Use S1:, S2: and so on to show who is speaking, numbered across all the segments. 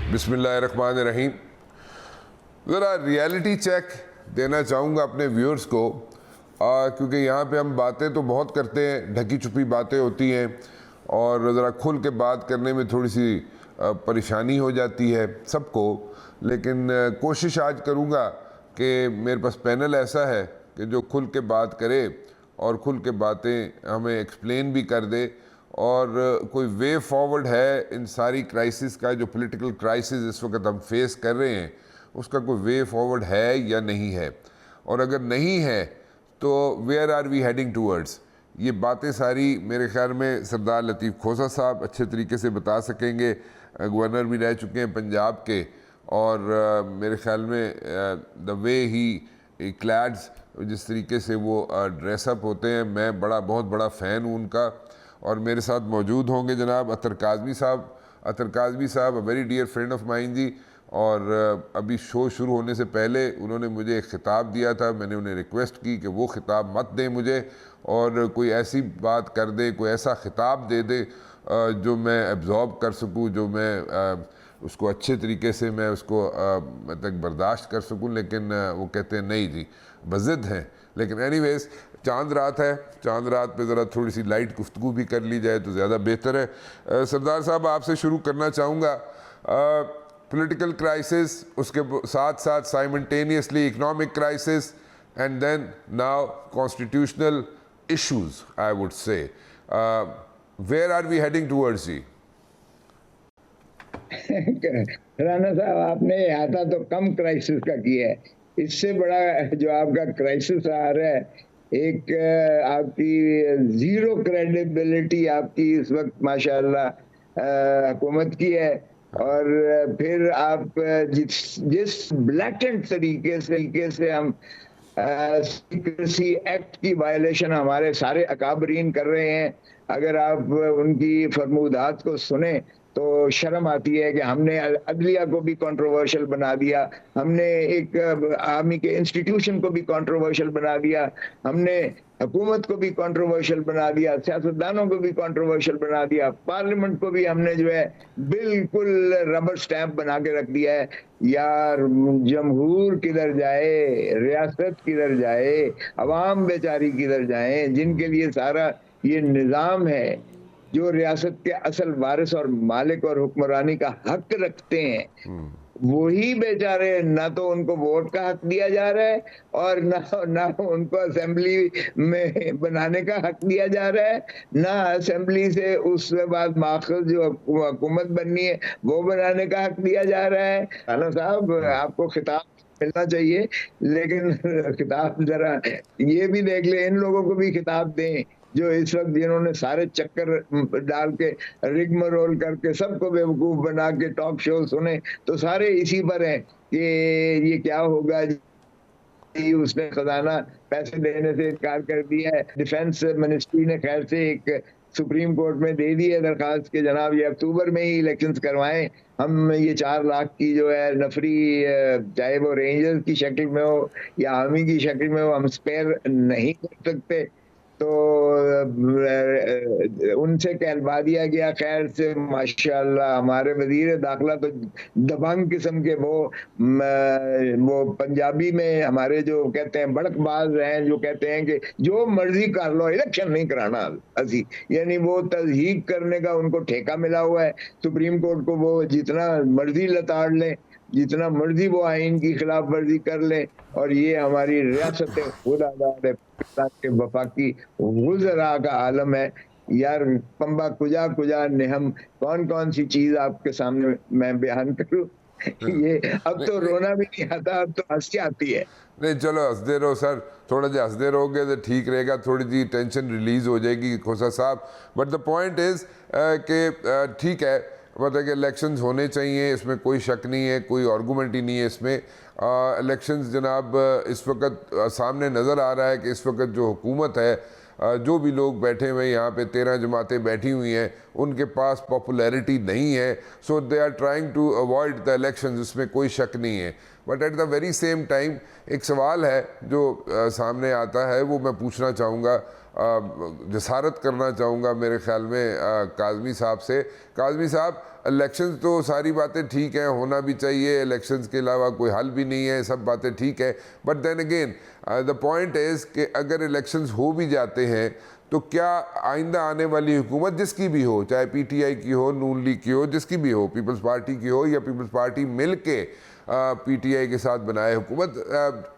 S1: बिस्मिल्लाहिर्रहमानिर्रहीम। ज़रा reality check देना चाहूँगा अपने व्यूअर्स को, क्योंकि यहाँ पे हम बातें तो बहुत करते हैं, ढकी छुपी बातें होती हैं और ज़रा खुल के बात करने में थोड़ी सी परेशानी हो जाती है सबको। लेकिन कोशिश आज करूँगा कि मेरे पास पैनल ऐसा है कि जो खुल के बात करे और खुल के बातें हमें एक्सप्लेन भी कर दे, और कोई वे फॉरवर्ड है इन सारी क्राइसिस का। जो पॉलिटिकल क्राइसिस इस वक्त हम फेस कर रहे हैं उसका कोई वे फॉरवर्ड है या नहीं है, और अगर नहीं है तो where are we heading towards. ये बातें सारी मेरे ख्याल में सरदार लतीफ़ खोसा साहब अच्छे तरीके से बता सकेंगे। गवर्नर भी रह चुके हैं पंजाब के, और मेरे ख्याल में द वे ही क्लैड्स, जिस तरीके से वो ड्रेसअप होते हैं, मैं बहुत बड़ा फ़ैन हूँ उनका। और मेरे साथ मौजूद होंगे जनाब अतर काज़मी साहब। अतर काज़मी साहब a very dear friend of mine जी, और अभी शो शुरू होने से पहले उन्होंने मुझे एक ख़िताब दिया था। मैंने उन्हें रिक्वेस्ट की कि वो ख़िताब मत दें मुझे, और कोई ऐसी बात कर दे, कोई ऐसा ख़िताब दे दे जो मैं एब्जॉर्ब कर सकूं, जो मैं उसको अच्छे तरीके से मैं उसको मतलब बर्दाश्त कर सकूं। लेकिन वो कहते हैं नहीं जी, बज़िद हैं। लेकिन एनीवेज़, चांद रात है, चांद रात पे ज़रा थोड़ी सी लाइट गुफ्तगू भी कर ली जाए तो ज़्यादा बेहतर है। सरदार साहब, आपसे शुरू करना चाहूँगा। पॉलिटिकल क्राइसिस, उसके साथ साथ simultaneously economic crisis, and then now constitutional issues, I would say. Where are we heading towards जी?
S2: राना साहब, आपने आता तो कम क्राइसिस का किया है। इससे बड़ा जो आपका क्राइसिस आ रहा है, एक आपकी जीरो क्रेडिबिलिटी आपकी इस वक्त माशाल्लाह हुकूमत की है। और फिर आप जिस ब्लैटेंट तरीके से हम सीक्रेसी एक्ट की वायलेशन हमारे सारे अकाबरीन कर रहे हैं, अगर आप उनकी फरमूदात को सुने तो शर्म आती है कि हमने अदलिया को भी कंट्रोवर्शियल बना दिया, हमने एक आर्मी के इंस्टीट्यूशन को भी कंट्रोवर्शियल बना दिया, हमने हुकूमत को भी कंट्रोवर्शियल बना दिया, सियासतदानों को भी कंट्रोवर्शियल बना दिया, पार्लियामेंट को भी हमने जो है बिल्कुल रबर स्टैंप बना के रख दिया है। यार, जमहूर किधर जाए, रियासत किधर जाए, अवाम बेचारी किधर जाए, जिनके लिए सारा ये निज़ाम है, जो रियासत के असल वारिस और मालिक और हुक्मरानी का हक रखते हैं, वही बेचारे, ना तो उनको वोट का हक दिया जा रहा है और ना उनको असेंबली में बनाने का हक दिया जा रहा है, ना असेंबली से उस बाद माखज़ जो हुकूमत बननी है वो बनाने का हक दिया जा रहा है। राना साहब, आपको खिताब मिलना चाहिए, लेकिन खिताब जरा ये भी देख ले, इन लोगों को भी खिताब दें जो इस वक्त जिन्होंने सारे चक्कर डाल के रिगमरोल करके सबको बेवकूफ बना के टॉक शो सुने, तो सारे इसी पर हैं कि ये क्या होगा जी, उसने खजाना पैसे देने से इनकार कर दिया है। डिफेंस मिनिस्ट्री ने खैर से एक सुप्रीम कोर्ट में दे दी है दरखास्त के जनाब ये अक्टूबर में ही इलेक्शंस करवाएं, हम ये 4 लाख की जो है नफरी, चाहे वो रेंजर्स की शक्ल में हो या आर्मी की शक्ल में हो, हम स्पेयर नहीं कर सकते। तो उनसे कहलवा दिया गया। खैर से माशाल्लाह हमारे वजीर दाखिला तो दबंग किस्म के, वो पंजाबी में हमारे जो कहते हैं बड़कबाज हैं, जो कहते हैं कि जो मर्जी कर लो, इलेक्शन नहीं कराना असी, यानी वो तज़हीक करने का उनको ठेका मिला हुआ है। सुप्रीम कोर्ट को वो जितना मर्जी लताड़ लें, जितना मर्जी वो आइन की खिलाफ वर्जी कर ले, और ये हमारी रियासत खुद आजाद है के वफाकी गुजरा का आलम है। यार, पंबा कुजा कुजा नेहम, कौन कौन सी चीज आपके सामने मैं बयान करूं। ये अब तो रोना भी नहीं आता, अब तो हंसी आती है।
S1: नहीं, चलो हंसते रहो सर, थोड़ा जा हंसते रहोगे तो ठीक रहेगा, थोड़ी सी टेंशन रिलीज हो जाएगी खोसा साहब। बट द पॉइंट इज़ कि ठीक है, मतलब कि इलेक्शंस होने चाहिए, इसमें कोई शक नहीं है, कोई आर्गूमेंट ही नहीं है इसमें। इलेक्शंस जनाब इस वक्त सामने नज़र आ रहा है कि इस वक्त जो हुकूमत है, जो भी लोग बैठे हुए यहाँ पे 13 जमातें बैठी हुई हैं, उनके पास पॉपुलैरिटी नहीं है, so they are trying to avoid the elections, इसमें कोई शक नहीं है। But at the very same time एक सवाल है जो सामने आता है, वो मैं पूछना चाहूँगा जसारत करना चाहूँगा मेरे ख्याल में काज़मी साहब से। काज़मी साहब, इलेक्शंस तो सारी बातें ठीक है, होना भी चाहिए, इलेक्शंस के अलावा कोई हल भी नहीं है, सब बातें ठीक है, but then again the point is कि अगर इलेक्शंस हो भी जाते हैं तो क्या आइंदा आने वाली हुकूमत जिसकी भी हो, चाहे पीटीआई की हो, नून लीग की हो, जिसकी भी हो, पीपल्स पार्टी की हो या पीपल्स पार्टी मिल के पीटीआई के साथ बनाए हुकूमत,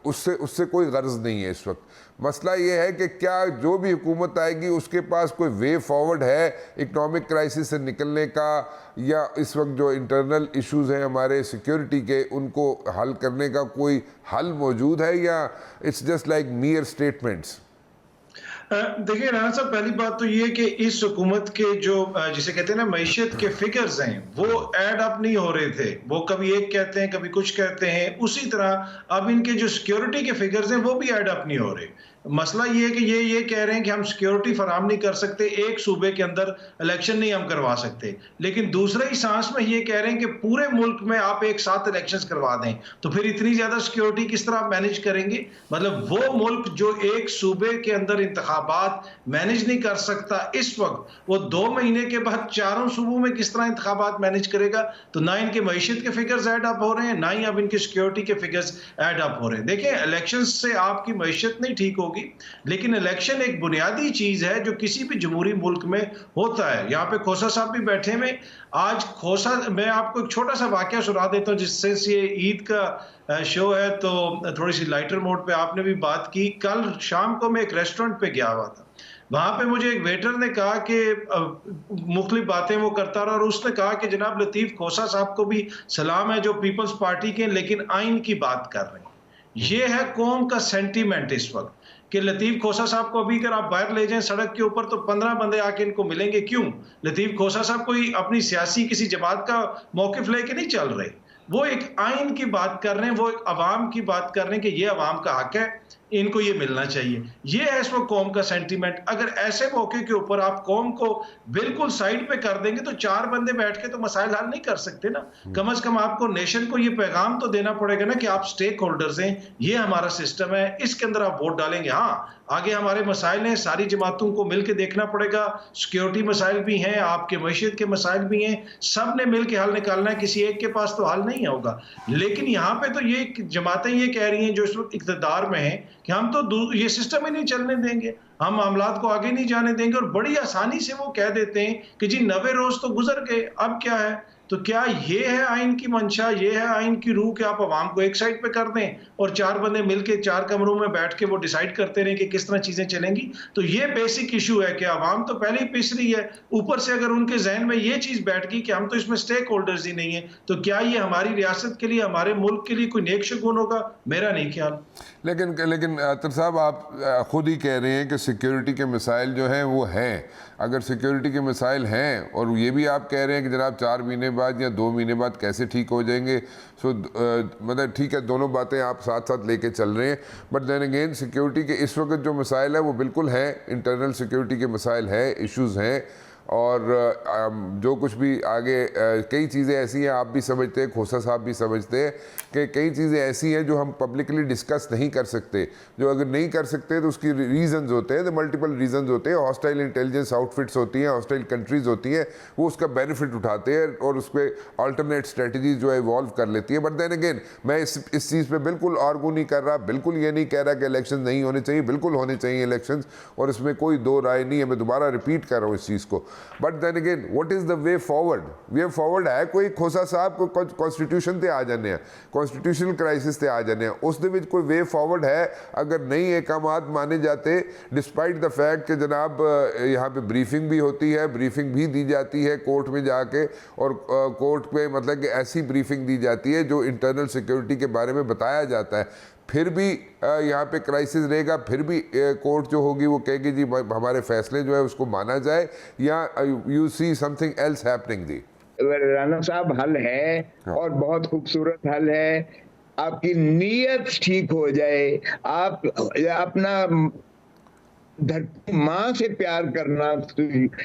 S1: उससे कोई गर्ज नहीं है इस वक्त। मसला ये है कि क्या जो भी हुकूमत आएगी उसके पास कोई वे फॉरवर्ड है इकनॉमिक क्राइसिस से निकलने का, या इस वक्त जो इंटरनल इश्यूज़ हैं हमारे सिक्योरिटी के, उनको हल करने का कोई हल मौजूद है, या इट्स जस्ट लाइक मियर स्टेटमेंट्स?
S3: देखिए राणा साहब, पहली बात तो ये कि इस हुकूमत के जो जिसे कहते हैं ना मईशत के फिगर्स हैं, वो ऐड अप नहीं हो रहे थे। वो कभी एक कहते हैं, कभी कुछ कहते हैं। उसी तरह अब इनके जो सिक्योरिटी के फिगर्स हैं वो भी ऐड अप नहीं हो रहे। मसला ये है कि ये कह रहे हैं कि हम सिक्योरिटी फराम नहीं कर सकते, एक सूबे के अंदर इलेक्शन नहीं हम करवा सकते, लेकिन दूसरे ही सांस में ये कह रहे हैं कि पूरे मुल्क में आप एक साथ इलेक्शंस करवा दें। तो फिर इतनी ज्यादा सिक्योरिटी किस तरह आप मैनेज करेंगे? मतलब वो मुल्क जो एक सूबे के अंदर इंतखाबात मैनेज नहीं कर सकता इस वक्त, वो 2 महीने के बाद चारों सूबों में किस तरह इंतखाबात मैनेज करेगा? तो ना इनके मईशत के फिगर्स ऐड अप हो रहे हैं, ना ही अब इनके सिक्योरिटी के फिगर्स ऐड अप हो रहे हैं। देखिए, इलेक्शन से आपकी मईशत नहीं ठीक होगी, लेकिन इलेक्शन एक बुनियादी चीज है जो किसी भी जमहूरी मुल्क में होता है। यहाँ पे खोसा साहब भी बैठे में, आज खोसा, मैं आपको एक छोटा सा वाकया सुना देता हूँ, जिससे ये ईद का शो है तो थोड़ी सी लाइटर मोड पे आपने भी बात की। कल शाम को मैं एक रेस्टोरेंट पे गया हुआ था, वहां पे मुझे एक वेटर ने कहा कि मुख्तलिफ बातें वो करता रहा, और उसने कहा कि जनाब लतीफ खोसा साहब को भी सलाम है जो पीपल्स पार्टी के, लेकिन आइन की बात कर रहे हैं। ये है कौम का सेंटीमेंट इस वक्त कि लतीफ खोसा साहब को अभी अगर आप बाहर ले जाएं सड़क के ऊपर तो 15 बंदे आके इनको मिलेंगे। क्यों? लतीफ खोसा साहब कोई अपनी सियासी किसी जमात का मौकिफ लेके नहीं चल रहे, वो एक आइन की बात कर रहे हैं, वो एक अवाम की बात कर रहे हैं कि ये अवाम का हक है, इनको ये मिलना चाहिए। ये है इसमें कौम का सेंटीमेंट। अगर ऐसे मौके के ऊपर आप कौम को बिल्कुल साइड पे कर देंगे तो 4 बंदे बैठ के तो मसाइल हल नहीं कर सकते ना। कम से कम आपको नेशन को ये पैगाम तो देना पड़ेगा ना कि आप स्टेक होल्डर्स हैं, ये हमारा सिस्टम है, इसके अंदर आप वोट डालेंगे। हाँ, आगे हमारे मसाइल हैं, सारी जमातों को मिलकर देखना पड़ेगा, सिक्योरिटी मसाइल भी हैं, आपके मईशत के मसाइल भी हैं, सब ने मिल के हल निकालना है, किसी एक के पास तो हल नहीं होगा। लेकिन यहाँ पे तो ये जमातें ये कह रही हैं जो इस वक्त इक़्तिदार में हैं कि हम तो ये सिस्टम ही नहीं चलने देंगे, हम मामलात को आगे नहीं जाने देंगे, और बड़ी आसानी से वो कह देते हैं कि जी 90 रोज तो गुजर गए, अब क्या है। तो क्या ये है आइन की मंशा, ये है आइन की रूह कि आप अवाम को एक साइड पे कर दें और 4 बंदे मिलके 4 कमरों में बैठ के वो डिसाइड करते रहें कि किस तरह चीजें चलेंगी? तो ये बेसिक इशू है कि अवाम तो पहले ही पिस रही है, ऊपर से अगर उनके जहन में ये चीज बैठ गई कि हम तो इसमें स्टेक होल्डर्स ही नहीं है, तो क्या ये हमारी रियासत के लिए, हमारे मुल्क के लिए कोई नेक शगुन होगा? मेरा नहीं ख्याल।
S1: लेकिन अतर साहब, आप खुद ही कह रहे हैं कि सिक्योरिटी के मसाइल जो हैं वो हैं। अगर सिक्योरिटी के मसाइल हैं और ये भी आप कह रहे हैं कि जनाब 4 महीने बाद या 2 महीने बाद कैसे ठीक हो जाएंगे, सो मतलब ठीक है, दोनों बातें आप साथ साथ लेके चल रहे हैं, बट देन अगेन सिक्योरिटी के इस वक्त जो मसाइल है वो बिल्कुल हैं, इंटरनल सिक्योरिटी के मसाइल हैं, इश्यूज़ हैं, और जो कुछ भी आगे कई चीज़ें ऐसी हैं, आप भी समझते हैं, खोसा साहब भी समझते हैं कि कई चीज़ें ऐसी हैं जो हम पब्लिकली डिस्कस नहीं कर सकते। जो अगर नहीं कर सकते तो उसकी रीज़न्स होते हैं, तो मल्टीपल रीज़न्स होते हैं। हॉस्टाइल इंटेलिजेंस आउटफिट्स होती हैं, हॉस्टाइल कंट्रीज़ होती हैं, वो उसका बेनिफिट उठाते हैं और उस पर अल्टरनेट स्ट्रेटजीज जो है इवॉल्व कर लेती है। बट देन अगेन मैं इस चीज़ पर बिल्कुल आर्गू नहीं कर रहा, बिल्कुल ये नहीं कह रहा कि इलेक्शन नहीं होने चाहिए, बिल्कुल होने चाहिए इलेक्शन, और इसमें कोई दो राय नहीं है। मैं दोबारा रिपीट कर रहा हूँ इस चीज़ को। But then again what is the way forward? Way forward है कोई खोसा साहब को कॉन्स्टिट्यूशन ते आ जाने हैं, कॉन्स्टिट्यूशनल क्राइसिस ते आ जाने हैं, उस दे विच कोई वे फॉरवर्ड है? अगर नहीं एकामात माने जाते, डिस्पाइट द फैक्ट कि जनाब यहाँ पे ब्रीफिंग भी होती है, ब्रीफिंग भी दी जाती है कोर्ट में जाके, और कोर्ट पे मतलब कि ऐसी ब्रीफिंग दी जाती है जो इंटरनल सिक्योरिटी के बारे में बताया जाता है, फिर भी यहाँ पे क्राइसिस रहेगा, फिर भी कोर्ट जो होगी वो कहेगी जी हमारे फैसले जो है उसको माना जाए, या you see something else happening? दी
S2: राना साहब, हल है और बहुत खूबसूरत हल है। आपकी नीयत ठीक हो जाए, आप अपना धरती माँ से प्यार करना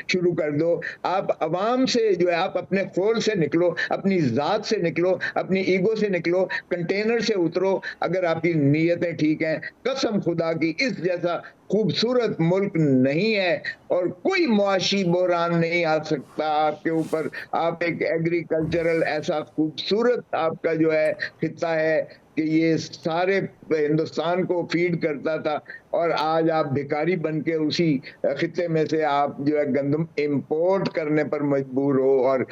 S2: शुरू कर दो, आप अवाम से जो है, आप अपने खोल से निकलो, अपनी जात से निकलो, अपनी ईगो से निकलो, कंटेनर से उतरो। अगर आपकी नीयतें ठीक हैं, कसम खुदा की इस जैसा खूबसूरत मुल्क नहीं है और कोई मुआशी बहरान नहीं आ सकता आपके ऊपर। आप एक एग्रीकल्चरल ऐसा खूबसूरत आपका जो है खित्ता है कि ये सारे हिंदुस्तान को फीड करता था, और आज आप भिखारी बन के उसी खित्ते में से आप जो है गंदम इंपोर्ट करने पर मजबूर हो और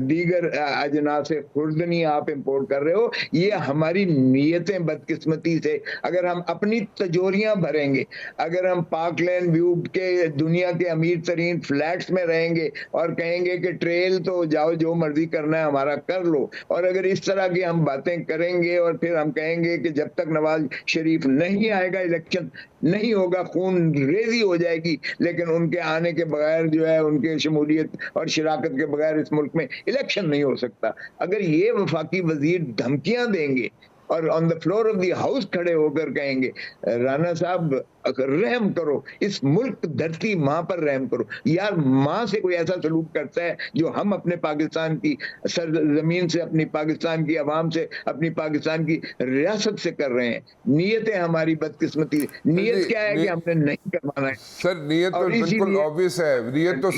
S2: दीगर अजना से खुर्दनी आप इंपोर्ट कर रहे हो। ये हमारी नीयतें बदकिस्मती से, अगर हम अपनी तिजोरियां भरेंगे, अगर हम पार्कलैंड व्यू के दुनिया के अमीर तरीन फ्लैट्स में रहेंगे और कहेंगे कि ट्रेल तो जाओ जो मर्जी करना है हमारा कर लो, और अगर इस तरह की हम बातें करेंगे और फिर हम कहेंगे कि जब तक नवाज शरीफ नहीं आएगा इलेक्शन नहीं होगा, खून रेजी हो जाएगी, लेकिन उनके आने के बगैर जो है उनके शमूलियत और शराकत के बगैर इस मुल्क में इलेक्शन नहीं हो सकता। अगर ये वफाकी वजीर धमकियां देंगे और on the floor of the house खड़े होकर कहेंगे राना साहब रहम करो, इस मुल्क धरती माँ पर रहम करो, यार माँ से कोई ऐसा सलूक करता है जो हम अपने पाकिस्तान की सरजमीन से, अपनी पाकिस्तान की आवाम से, अपनी पाकिस्तान की रियासत से कर रहे हैं। नीयतें हमारी बदकिस्मती, नीयत क्या है कि हमने नहीं करवाना है
S1: सर। नीयत तो बिल्कुल ऑब्वियस है, नीयत तो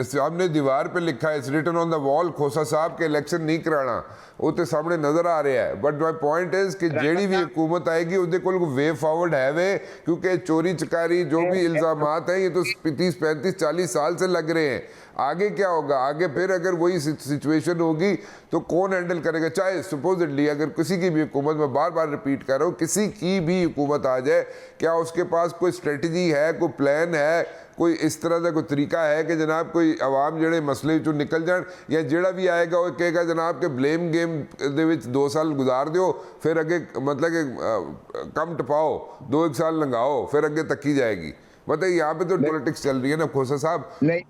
S1: सामने दीवार पे लिखा है, it's written on the wall. Khosa साहब के इलेक्शन नहीं कराना वो तो सामने नजर आ रहा है, बट माय पॉइंट इज कि जेडी भी हुकूमत आएगी उसके कोल वे फॉरवर्ड है वे, क्योंकि चोरी चकारी जो भी इल्जामात हैं ये तो 30 35 40 साल से लग रहे हैं। आगे क्या होगा? आगे फिर अगर वही सिचुएशन होगी तो कौन हैंडल करेगा? चाहे सुपोजिटली अगर किसी की भी हुकूमत, में बार बार रिपीट कर रहा हूँ, किसी की भी हुकूमत आ जाए, क्या उसके पास कोई स्ट्रेटजी है, कोई प्लान है, कोई इस तरह का कोई तरीका है कि जनाब कोई आवाम जड़े मसले चो निकल जाए, या जेड़ा भी आएगा वो कहेगा जनाब के ब्लेम गेम दे विच 2 साल गुजार दो, फिर अगे मतलब कि कम टपाओ 2-1 साल लंघाओ, फिर अगे तकी जाएगी? बताइए, यहाँ पे तो पॉलिटिक्स चल रही है ना खोसा साहब।
S2: नहीं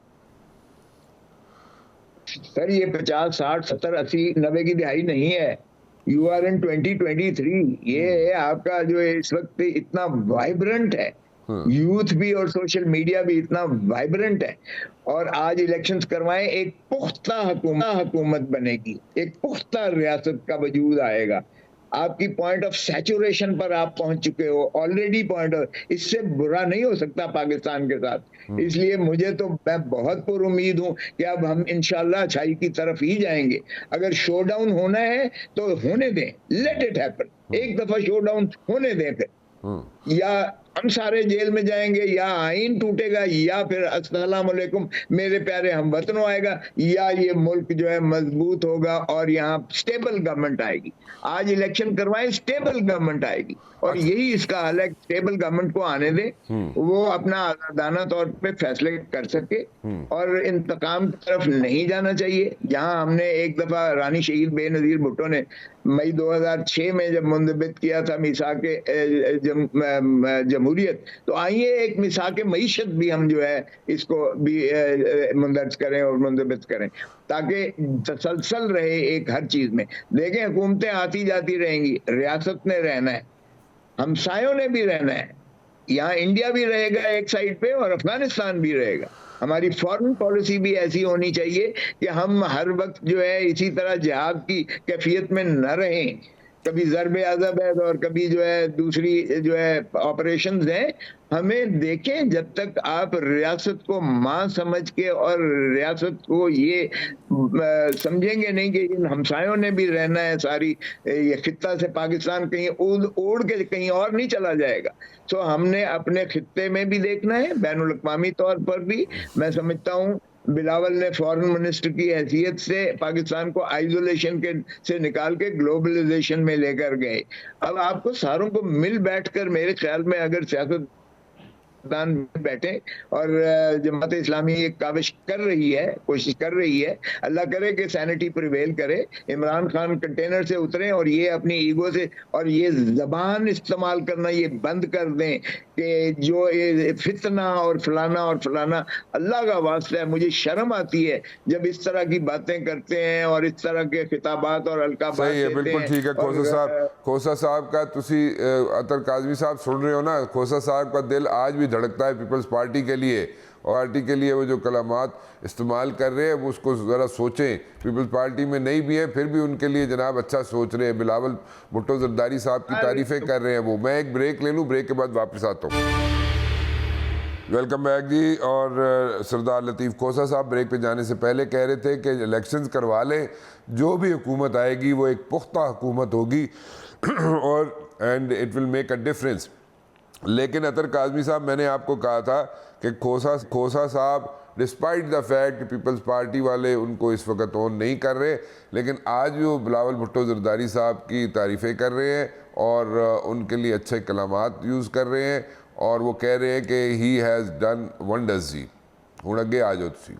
S2: सर, ये 50 60 70 80 90 की दिहाई नहीं है। You are in 2023। ये है आपका जो इस वक्त इतना वाइब्रेंट है, यूथ भी और सोशल मीडिया भी इतना वाइब्रेंट है, और आज इलेक्शंस करवाएं, एक पुख्ता हुकूमत बनेगी, एक पुख्ता रियासत का वजूद आएगा। आपकी पॉइंट ऑफ सैचुरेशन पर आप पहुंच चुके हो ऑलरेडी, इससे बुरा नहीं हो सकता पाकिस्तान के साथ। इसलिए मुझे तो, मैं बहुत पुरुमीद हूं कि अब हम इंशाल्लाह अच्छाई की तरफ ही जाएंगे। अगर शो डाउन होना है तो होने दें, लेट इट हैपन, एक दफा शो डाउन होने दें, फिर या हम सारे जेल में जाएंगे, या आईन टूटेगा, या फिर अस्सलाम वालेकुम मेरे प्यारे हम वतनों आएगा, या ये मुल्क जो है मजबूत होगा और यहाँ स्टेबल गवर्नमेंट आएगी। आज इलेक्शन करवाएं, स्टेबल गवर्नमेंट आएगी, और यही इसका हल है। स्टेबल गवर्नमेंट को आने दें, वो अपना आजादाना तौर पे फैसले कर सके, और इंतकाम की तरफ नहीं जाना चाहिए। जहां हमने एक दफा रानी शहीद बेनजीर भुट्टो ने मई 2006 में जब मुंदबित किया था मिसाक जमहूरियत, तो आइए एक मिसाक मईशत भी हम जो है इसको भी मुंदर्ज करें और मुंदबित करें, ताकि तसलसल रहे एक हर चीज में। देखें, हुकूमतें आती जाती रहेंगी, रियासत ने रहना है, हमसायों ने भी रहना है, यहाँ इंडिया भी रहेगा एक साइड पे और अफगानिस्तान भी रहेगा। हमारी फॉरेन पॉलिसी भी ऐसी होनी चाहिए कि हम हर वक्त जो है इसी तरह जिहाद की कैफियत में न रहें, कभी ज़रबे अज़ब है और कभी जो है दूसरी जो है ऑपरेशंस हैं। हमें देखें, जब तक आप रियासत को मां समझ के और रियासत को ये समझेंगे नहीं कि इन हमसायों ने भी रहना है, सारी ये खित्ता से पाकिस्तान कहीं उड़ के कहीं और नहीं चला जाएगा। तो हमने अपने खित्ते में भी देखना है, बैनुल अक़वामी तौर पर भी। मैं समझता हूँ बिलावल ने फॉरेन मिनिस्टर की हैसियत से पाकिस्तान को आइसोलेशन के से निकाल के ग्लोबलाइजेशन में लेकर गए। अब आपको सारों को मिल बैठकर, मेरे ख्याल में अगर सियासत दान बैठे और जमात इस्लामी एक काविश कर रही है, कोशिश कर रही है, अल्लाह करे कि सैनिटी प्रिवेल करे, इमरान खान कंटेनर से उतरें और ये अपनी ईगो से और ये जबान इस्तेमाल करना ये बंद कर दें कि जो ये फितना और फलाना। अल्लाह का वास्ता है, मुझे शर्म आती है जब इस तरह की बातें करते हैं और इस तरह के खिताबात और अलकाबात
S1: सही है, बिल्कुल ठीक है। खोसा साहब का तुसी अतर काजमी साहब सुन रहे हो ना, खोसा साहब का दिल आज भी धड़कता है पीपल्स पार्टी के लिए, और पार्टी के लिए वो जो कलामात इस्तेमाल कर रहे हैं वो उसको ज़रा सोचें। पीपल्स पार्टी में नहीं भी है फिर भी उनके लिए जनाब अच्छा सोच रहे हैं। बिलावल भुट्टो जरदारी साहब की तारीफ़ें कर रहे हैं वो। मैं एक ब्रेक ले लूँ, ब्रेक के बाद वापस आता हूँ। वेलकम बैक जी। और सरदार लतीफ़ खोसा साहब ब्रेक पे जाने से पहले कह रहे थे कि इलेक्शंस करवा लें, जो भी हुकूमत आएगी वो एक पुख्ता हुकूमत होगी और and it will make a difference. लेकिन अतर काज़मी साहब, मैंने आपको कहा था कि खोसा साहब despite the fact People's Party वाले उनको इस वक्त ऑन नहीं कर रहे, लेकिन आज भी वो बिलावल भुट्टो ज़रदारी साहब की तारीफ़ें कर रहे हैं और उनके लिए अच्छे कलामात यूज़ कर रहे हैं और वो कह रहे हैं कि ही हैज़ डन वंडर्स जी। हुण अगे आ जाओ तुसी।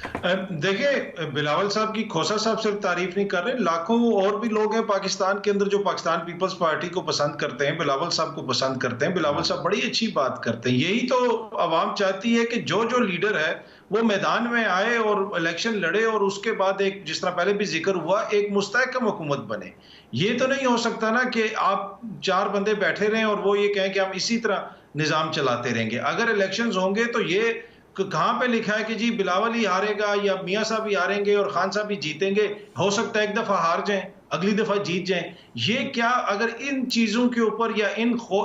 S3: देखिए, बिलावल साहब की खोसा साहब सिर्फ तारीफ नहीं कर रहे, लाखों और भी लोग हैं पाकिस्तान के अंदर जो पाकिस्तान पीपल्स पार्टी को पसंद करते हैं, बिलावल साहब को पसंद करते हैं। बिलावल साहब बड़ी अच्छी बात करते हैं। यही तो अवाम चाहती है कि जो जो लीडर है वो मैदान में आए और इलेक्शन लड़े और उसके बाद एक, जिस तरह पहले भी जिक्र हुआ, एक मुस्तहकम हुकूमत बने। ये तो नहीं हो सकता ना कि आप 4 बंदे बैठे रहें और वो ये कहें कि हम इसी तरह निजाम चलाते रहेंगे। अगर इलेक्शंस होंगे तो ये कहाँ पे लिखा है कि जी बिलावल ही हारेगा या मियां साहब ही हारेंगे और खान साहब ही जीतेंगे? हो सकता है एक दफा हार जाएं, अगली दफा जीत जाएं। ये क्या, अगर इन चीजों के ऊपर या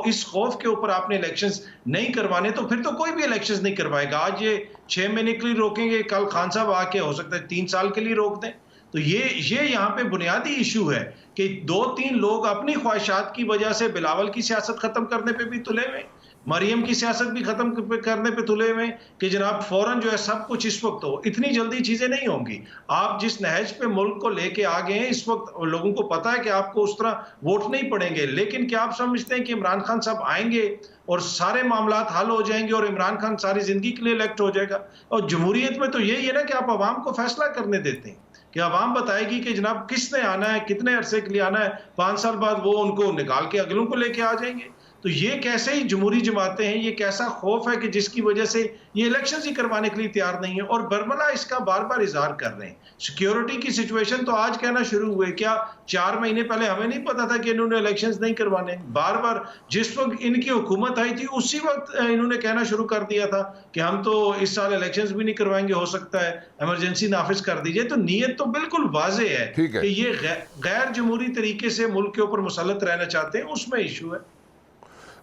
S3: इस खौफ के ऊपर आपने इलेक्शंस नहीं करवाने तो फिर तो कोई भी इलेक्शंस नहीं करवाएगा। आज ये 6 महीने के लिए रोकेंगे, कल खान साहब आके हो सकता है 3 साल के लिए रोक दें। तो ये यहाँ पे बुनियादी इशू है कि 2-3 लोग अपनी ख्वाहिशात की वजह से बिलावल की सियासत खत्म करने पे भी तुले हुए, मरियम की सियासत भी खत्म करने पे तुले हुए कि जनाब फौरन जो है सब कुछ इस वक्त हो। इतनी जल्दी चीजें नहीं होंगी। आप जिस नहज पे मुल्क को लेके आ गए हैं, इस वक्त लोगों को पता है कि आपको उस तरह वोट नहीं पड़ेंगे। लेकिन क्या आप समझते हैं कि इमरान खान साहब आएंगे और सारे मामलात हल हो जाएंगे और इमरान खान सारी जिंदगी के लिए इलेक्ट हो जाएगा? और जमहूरियत में तो यही है ना कि आप अवाम को फैसला करने देते हैं कि अवाम बताएगी कि जनाब किसने आना है, कितने अरसे के लिए आना है। 5 साल बाद वो उनको निकाल के अगलों को लेके आ जाएंगे। तो ये कैसे ही जमहूरी जमातें हैं, ये कैसा खौफ है कि जिसकी वजह से ये इलेक्शंस ही करवाने के लिए तैयार नहीं है। और बरमला इसका बार बार इजहार कर रहे हैं। सिक्योरिटी की सिचुएशन तो आज कहना शुरू हुए, क्या 4 महीने पहले हमें नहीं पता था कि इन्होंने इलेक्शंस नहीं करवाने? बार बार जिस वक्त इनकी हुकूमत आई थी उसी वक्त इन्होंने कहना शुरू कर दिया था कि हम तो इस साल इलेक्शंस भी नहीं करवाएंगे, हो सकता है इमरजेंसी नाफिज कर दीजिए। तो नीयत तो बिल्कुल वाजे है कि ये गैर जमहूरी तरीके से मुल्क के ऊपर मुसल्लत रहना चाहते हैं, उसमें इशू है।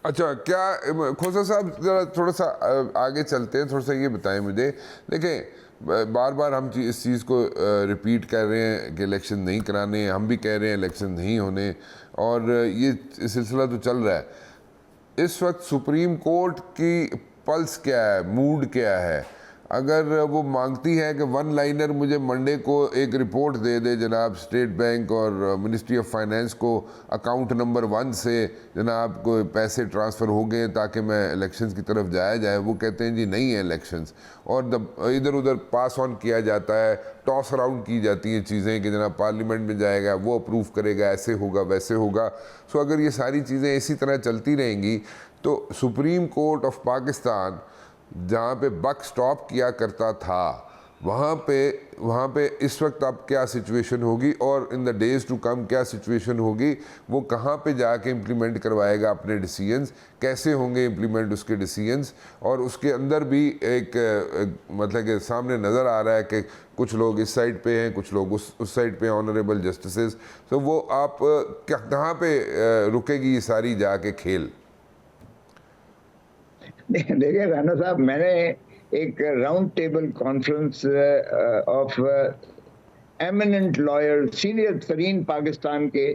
S1: अच्छा, क्या खोसा साहब जरा थोड़ा सा आगे चलते हैं, थोड़ा सा ये बताएं मुझे। देखें, बार बार हम इस चीज़ को रिपीट कर रहे हैं कि इलेक्शन नहीं कराने, हम भी कह रहे हैं इलेक्शन नहीं होने, और ये सिलसिला तो चल रहा है। इस वक्त सुप्रीम कोर्ट की पल्स क्या है, मूड क्या है? अगर वो मांगती है कि 1 लाइनर मुझे मंडे को एक रिपोर्ट दे दे जनाब स्टेट बैंक और मिनिस्ट्री ऑफ फाइनेंस को, अकाउंट नंबर 1 से जनाब को पैसे ट्रांसफ़र हो गए ताकि मैं इलेक्शंस की तरफ जाया जाए, वो कहते हैं जी नहीं है इलेक्शंस, और इधर उधर पास ऑन किया जाता है, टॉस अराउंड की जाती हैं चीज़ें कि जनाब पार्लियामेंट में जाएगा, वो अप्रूव करेगा, ऐसे होगा वैसे होगा। सो अगर ये सारी चीज़ें इसी तरह चलती रहेंगी तो सुप्रीम कोर्ट ऑफ पाकिस्तान जहाँ पे बक स्टॉप किया करता था वहाँ पे इस वक्त अब क्या सिचुएशन होगी और in the days to come क्या सिचुएशन होगी, वो कहाँ पे जाके इम्प्लीमेंट करवाएगा अपने डिसीजंस, कैसे होंगे इम्प्लीमेंट उसके डिसीजंस। और उसके अंदर भी एक मतलब कि सामने नज़र आ रहा है कि कुछ लोग इस साइड पे हैं, कुछ लोग उस साइड पे ऑनरेबल जस्टिसेस। तो वो आप कहाँ पे रुकेगी ये सारी जाके खेल?
S2: देखिए राणा साहब, मैंने एक round table conference of eminent lawyer, senior तरीन पाकिस्तान के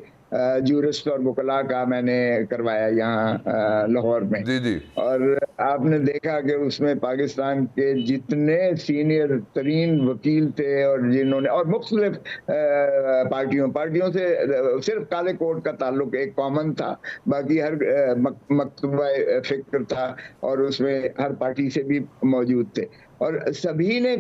S2: जूरिस्ट और वकला का मैंने करवाया यहाँ लाहौर में।
S1: जी जी।
S2: और आपने देखा कि उसमें पाकिस्तान के जितने सीनियर तरीन वकील थे और जिन्होंने, और मुख्तलिफ पार्टियों से सिर्फ काले कोट का ताल्लुक एक कॉमन था, बाकी हर मकतबा फिक्र था और उसमें हर पार्टी से भी मौजूद थे। और सभी ने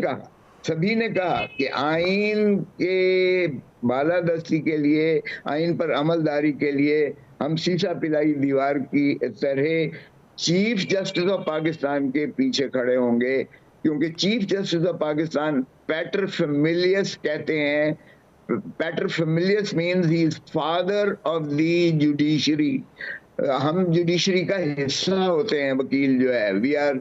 S2: कहा कि आइन के बालादस्ती के लिए, आइन पर अमलदारी के लिए हम शीशा पिलाई दीवार की तरह चीफ जस्टिस ऑफ पाकिस्तान के पीछे खड़े होंगे, क्योंकि chief justice of Pakistan pater familias कहते हैं। Pater familias means he is father of the judiciary. हम जुडिशरी का हिस्सा होते हैं, वकील जो है, वी आर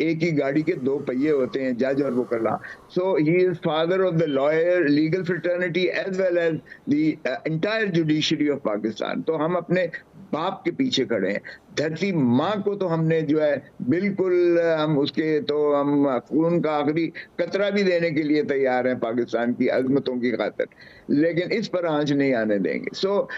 S2: एक ही गाड़ी के 2 पहिए होते हैं, जज और वकला। So he is father of the lawyer legal fraternity as well as the entire judiciary of Pakistan. तो हम अपने बाप के पीछे खड़े हैं। धरती माँ को तो हमने जो है बिल्कुल हम उसके तो हम खून का आखिरी कतरा भी देने के लिए तैयार हैं पाकिस्तान की अजमतों की खातिर, लेकिन इस पर आंच नहीं आने देंगे। सो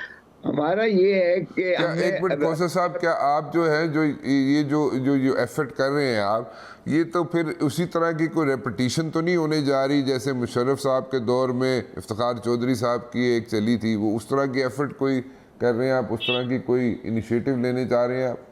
S2: हमारा ये है कि
S1: एक मिनट कौसर साहब, क्या आप जो है जो एफर्ट कर रहे हैं आप, ये तो फिर उसी तरह की कोई रेपिटेशन तो नहीं होने जा रही जैसे मुशर्रफ साहब के दौर में इफ्तिखार चौधरी साहब की एक चली थी, वो उस तरह की एफर्ट कोई कर रहे हैं आप, उस तरह की कोई इनिशिएटिव लेने जा रहे हैं आप?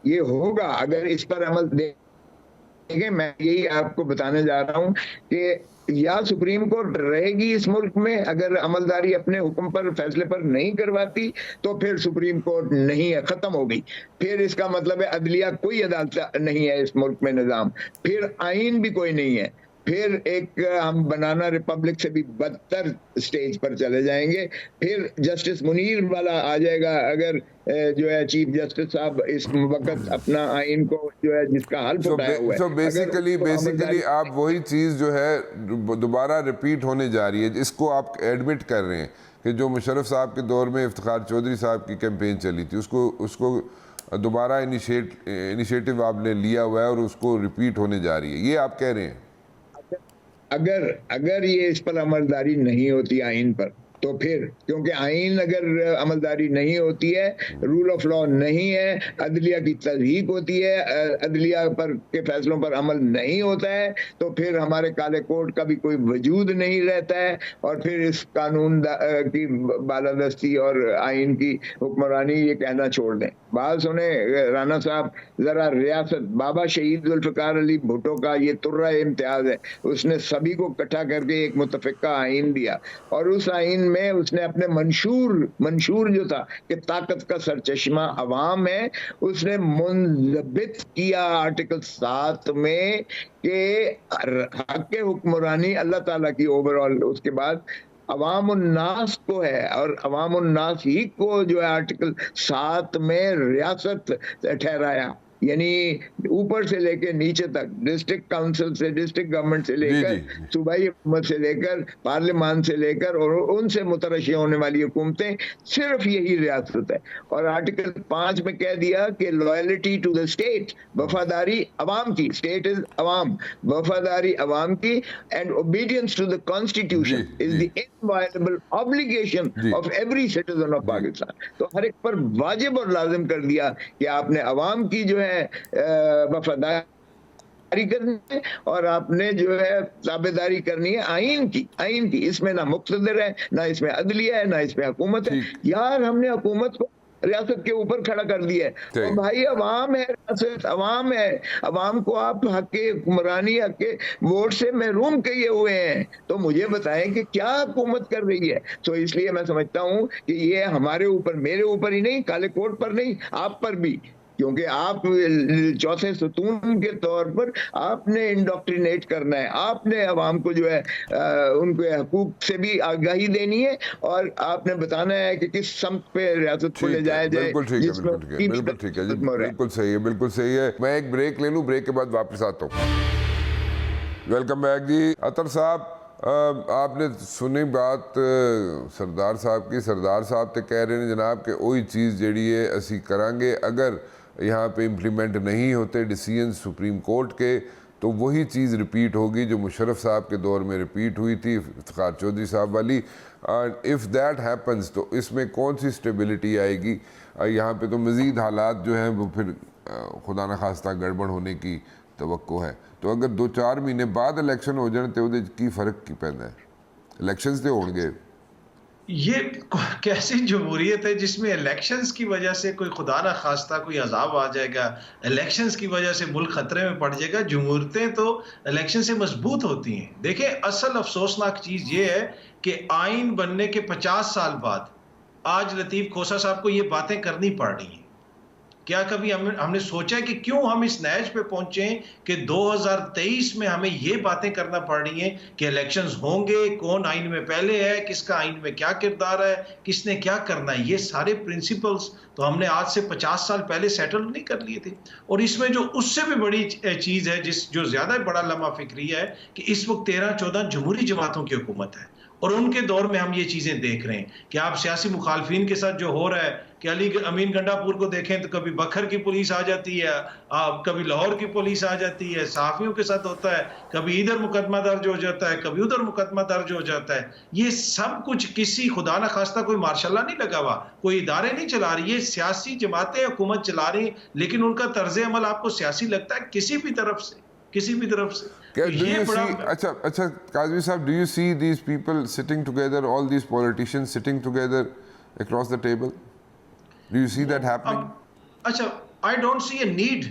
S2: ये होगा अगर इस पर अमल देखिए, मैं यही आपको बताने जा रहा हूं कि या सुप्रीम कोर्ट रहेगी इस मुल्क में, अगर अमलदारी अपने हुक्म पर फैसले पर नहीं करवाती तो फिर सुप्रीम कोर्ट नहीं है, खत्म हो गई। फिर इसका मतलब है अदलिया कोई अदालत नहीं है इस मुल्क में, निजाम, फिर आइन भी कोई नहीं है, फिर एक हम बनाना रिपब्लिक से भी बदतर स्टेज पर चले जाएंगे। फिर जस्टिस मुनीर वाला आ जाएगा, अगर जो है चीफ जस्टिस साहब इस वक्त अपना आइन को जो है जिसका हल उठाया हुआ है,
S1: बेसिकली आप वही चीज़ जो है दोबारा रिपीट होने जा रही है, इसको आप एडमिट कर रहे हैं कि जो मुशर्रफ साहब के दौर में इफ्तिखार चौधरी साहब की कैंपेन चली थी उसको दोबारा इनिशिएटिव आपने लिया हुआ है और उसको रिपीट होने जा रही है, ये आप कह रहे हैं?
S2: अगर ये इस पर अमलदारी नहीं होती आइन पर, तो फिर क्योंकि आइन अगर अमलदारी नहीं होती है, रूल ऑफ लॉ नहीं है, अदलिया की तज़हीक होती है, अदलिया पर के फैसलों पर अमल नहीं होता है, तो फिर हमारे काले कोड का भी कोई वजूद नहीं रहता है, और फिर इस कानून की बालादस्ती और आइन की हुक्मरानी ये कहना छोड़ दें। बात सुने राना साहब, जरा रियासत बाबा शहीद जुल्फ़िकार अली भुट्टो का ये तुर्रा इम्तियाज है, उसने सभी को इकट्ठा करके एक मुतफ़िका आइन दिया, और उस आइन में उसने अपने मंशूर जो था कि ताकत का सरचश्मा अवाम है, उसने मुंज़बित किया आर्टिकल 7 में कि हक़ हुक्मरानी अल्लाह ताला की ओवरऑल, उसके बाद अवाम उन्नास को है, और अवाम उन्नास ही को जो है आर्टिकल 7 में रियासत ठहराया, यानी ऊपर से लेकर नीचे तक, डिस्ट्रिक्ट काउंसिल से, डिस्ट्रिक्ट गवर्नमेंट से लेकर सूबाई हुकूमत से लेकर पार्लियामान से लेकर और उनसे मुतरशी होने वाली हुकूमतें, सिर्फ यही रियासत है। और आर्टिकल 5 में कह दिया कि लॉयल्टी टू द स्टेट, वफादारी अवाम की, स्टेट इज अवाम, वफादारी अवाम की, and obedience to the constitution is the inviolable obligation of every citizen of Pakistan. तो हर एक पर वाजिब और लाजिम कर दिया कि आपने अवाम की जो है वफादारी करनी है, और आपने जो है ताबेदारी करनी है आइन की। इसमें ना मुक़्तदर है, ना इसमें अदलिया है, ना इसमें हुकूमत है। यार हमने हुकूमत को रियासत के ऊपर खड़ा कर दिया है, तो भाई अवाम है, रियासत अवाम है, अवाम को आप हक़ हुक्मरानी, हक़ वोट से महरूम किए हुए हैं, तो मुझे बताएं कि क्या हुकूमत कर रही है। तो इसलिए मैं समझता हूँ कि ये हमारे ऊपर, मेरे ऊपर ही नहीं, काले कोट पर नहीं, आप पर भी, क्योंकि आप चौथे सतून के तौर पर आपने इंडोक्ट्रिनेट करना है, आपने अवाम को जो है उनके हकूक से भी आगाही देनी है, और आपने बताना है कि किस सम्त पे रियासत को ले जाया जाए।
S1: बिल्कुल ठीक है, बिल्कुल सही है। मैं एक ब्रेक ले लूँ, ब्रेक के बाद वापस आता हूँ। वेलकम बैक जी। अतर साहब, आपने सुनी बात सरदार साहब की, सरदार साहब तो कह रहे हैं जनाब कि वही चीज़ जड़ी है असी करांगे, अगर यहाँ पे इम्प्लीमेंट नहीं होते डिसीजन सुप्रीम कोर्ट के, तो वही चीज़ रिपीट होगी जो मुशर्रफ साहब के दौर में रिपीट हुई थी, इफ्तिखार चौधरी साहब वाली। इफ़ दैट हैपन्स तो इसमें कौन सी स्टेबिलिटी आएगी? यहाँ पे तो मज़ीद हालात जो हैं वो फिर खुदा न खास्ता गड़बड़ होने की तवक्को है। तो अगर 2-4 महीने बाद इलेक्शन हो जाए तो की फ़र्क की पैदा है? इलेक्शंस तो होंगे।
S3: ये कैसी जमहूरियत है जिसमें इलेक्शंस की वजह से कोई खुदा ना खास्ता कोई अजाब आ जाएगा, इलेक्शंस की वजह से मुल्क खतरे में पड़ जाएगा? जमहूरियतें तो इलेक्शन से मजबूत होती हैं। देखें, असल अफसोसनाक चीज़ ये है कि आइन बनने के 50 साल बाद आज लतीफ़ खोसा साहब को ये बातें करनी पड़ रही हैं। क्या कभी हमने सोचा कि क्यों हम इस नहज पे पहुंचे कि 2023 में हमें ये बातें करना पड़ रही हैं कि इलेक्शंस होंगे, कौन आइन में पहले है, किसका आइन में क्या किरदार है, किसने क्या करना है, ये सारे प्रिंसिपल्स तो हमने आज से 50 साल पहले सेटल नहीं कर लिए थे। और इसमें जो उससे भी बड़ी चीज़ है, जो ज़्यादा बड़ा लम्हा फिक्री है कि इस वक्त 13-14 जमहूरी जमातों की हुकूमत है, और उनके दौर में हम ये चीजें देख रहे हैं कि आप सियासी मुखालफिन के साथ जो हो रहा है कि अली अमीन गंडापुर को देखें तो कभी बखर की पुलिस आ जाती है, कभी लाहौर की पुलिस आ जाती है, सहाफियों के साथ होता है, कभी इधर मुकदमा दर्ज हो जाता है, कभी उधर मुकदमा दर्ज हो जाता है। ये सब कुछ किसी खुदा न खास्ता कोई मार्शल नहीं लगा हुआ, कोई इदारे नहीं चला रही है, सियासी जमातें हुकूमत चला रही, लेकिन उनका तर्ज अमल आपको सियासी लगता है किसी भी तरफ से, किसी भी तरफ से।
S1: क्या
S3: तो
S1: do
S3: ये
S1: you
S3: बड़ा
S1: see, अच्छा काजमी साहब, do you see these people sitting together, all these politicians sitting together across the table? Do you see that happening?
S3: अच्छा, I don't see a need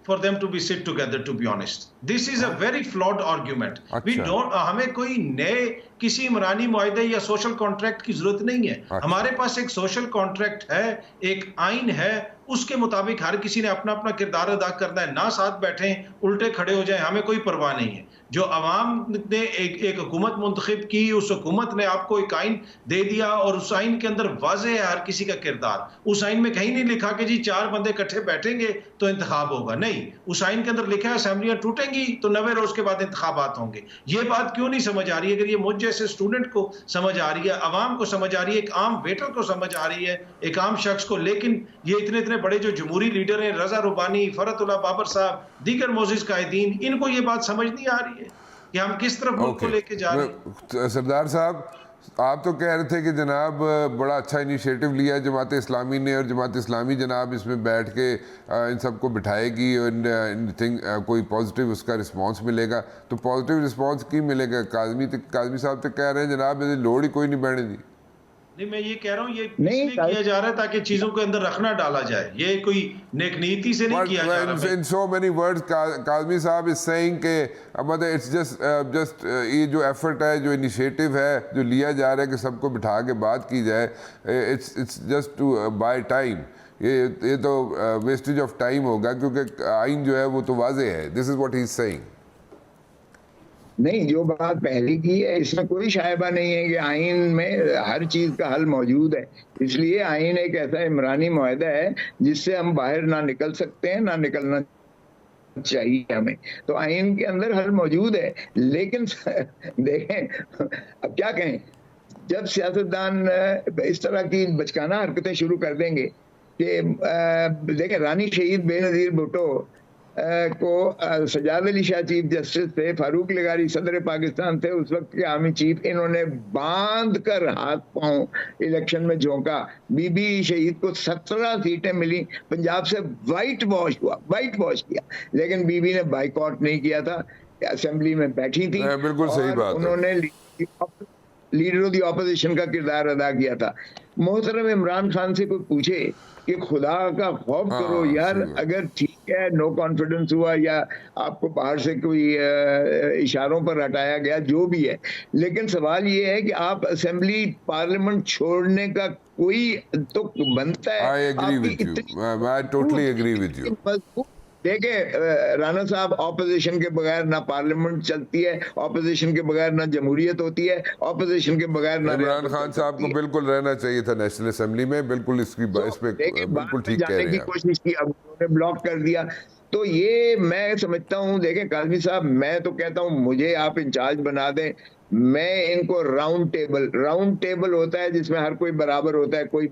S3: for them to be sit together, to be honest. This is a very flawed argument. We
S1: अच्छा।
S3: don't, हमें कोई नए किसी इमरानी मुआहदे या social contract की जरूरत नहीं है।
S1: अच्छा।
S3: हमारे पास एक सोशल कॉन्ट्रैक्ट है, एक आइन है, उसके मुताबिक हर किसी ने अपना अपना किरदार अदा करना है। ना साथ बैठे उल्टे खड़े हो जाए, हमें कोई परवाह नहीं है। जो अवाम ने एक हुकूमत मुंतखब की, उस हुकूमत ने आपको एक आइन दे दिया और उस आइन के अंदर वाज़े है हर किसी का किरदार। उस आइन में कहीं नहीं लिखा कि जी 4 बंदे इकट्ठे बैठेंगे तो इंतखाब होगा, नहीं। उस आइन के अंदर लिखा है असेंबलियां टूटेंगी तो 90 रोज के बाद इंतखाबात होंगे। ये बात क्यों नहीं समझ आ रही है? अगर ये मुझ जैसे स्टूडेंट को समझ आ रही है, अवाम को समझ आ रही है, एक आम वेटर को समझ आ रही है, एक आम शख्स को, लेकिन ये इतने इतने बड़े जो जमहूरी लीडर हैं, रजा रुबानी, फरतुल्लाह बाबर साहब, दीगर मोजिज कायदीन, इनको ये बात समझ नहीं आ रही है कि हम किस तरफ मुल्क को लेके जा रहे हैं।
S1: सरदार साहब, आप तो कह रहे थे कि जनाब बड़ा अच्छा इनिशिएटिव लिया है जमात इस्लामी ने, और जमात इस्लामी जनाब इसमें बैठ के इन सबको बिठाएगी और कोई पॉजिटिव उसका रिस्पांस मिलेगा। तो पॉजिटिव रिस्पांस की मिलेगा? काजमी साहब तो कह रहे हैं जनाब ये लोड ही कोई नहीं बढ़ने दी।
S3: नहीं, मैं ये कह रहा हूँ ये इसलिए किया जा रहा है ताकि चीजों के अंदर रखना डाला जाए, ये कोई नेक नीति से नहीं किया जा रहा है।
S1: In so many words, Kazmi साहब इज सेइंग के मतलब इट्स जस्ट ये जो एफर्ट है, जो इनिशिएटिव है जो लिया जा रहा है कि सबको बिठा के बात की जाए, it's just to buy time. ये तो वेस्टेज ऑफ टाइम होगा, क्योंकि आइन जो है वो तो वाजे है। This is what he is saying.
S2: नहीं, जो बात पहले की है इसमें कोई शायबा नहीं है कि आइन में हर चीज का हल मौजूद है। इसलिए आइन एक ऐसा इमरानी मुआहदा है जिससे हम बाहर ना निकल सकते हैं, ना निकलना चाहिए हमें। तो आइन के अंदर हल मौजूद है। लेकिन देखें, अब क्या कहें, जब सियासतदान इस तरह की बचकाना हरकतें शुरू कर देंगे कि देखें, रानी शहीद बेनज़ीर भुट्टो को सजाद अली शाह चीफ जस्टिस थे, फारूक लगारी सदर पाकिस्तान थे, उस वक्त के आर्मी चीफ, इन्होंने बांध कर हाथ पांव इलेक्शन में झोंका। बीबी शहीद को 17 सीटें मिली, पंजाब से वाइट वॉश किया, लेकिन बीबी ने बाइकआउट नहीं किया था, असेंबली में बैठी थी।
S1: बिल्कुल सही बात है।
S2: उन्होंने लीडर ऑफ द ऑपोजिशन का किरदार अदा किया था। मोहतरम इमरान खान से कोई पूछे कि खुदा का खौफ करो यार, अगर ठीक है नो कॉन्फिडेंस हुआ या आपको बाहर से कोई इशारों पर हटाया गया, जो भी है, लेकिन सवाल ये है कि आप असेंबली पार्लियामेंट छोड़ने का कोई तो बनता है।
S1: I agree with you. I totally agree with you.
S2: देखिए राना साहब, ऑपोजिशन के बगैर ना पार्लियामेंट चलती है, ऑपोजिशन के बगैर ना जमहूरियत होती है, ऑपोजिशन के बगैर ना
S1: इमरान खान साहब को बिल्कुल रहना चाहिए था नेशनल असेंबली में। बिल्कुल इस पे बिल्कुल ठीक कह रहे हैं।
S2: कोशिश की, अब उन्होंने ब्लॉक कर दिया। तो ये मैं समझता हूँ, देखें काज़मी साहब, मैं तो कहता हूँ मुझे आप इंचार्ज बना दें, मैं इनको राउंड टेबल होता है जिसमें हर कोई बराबर होता है, कोई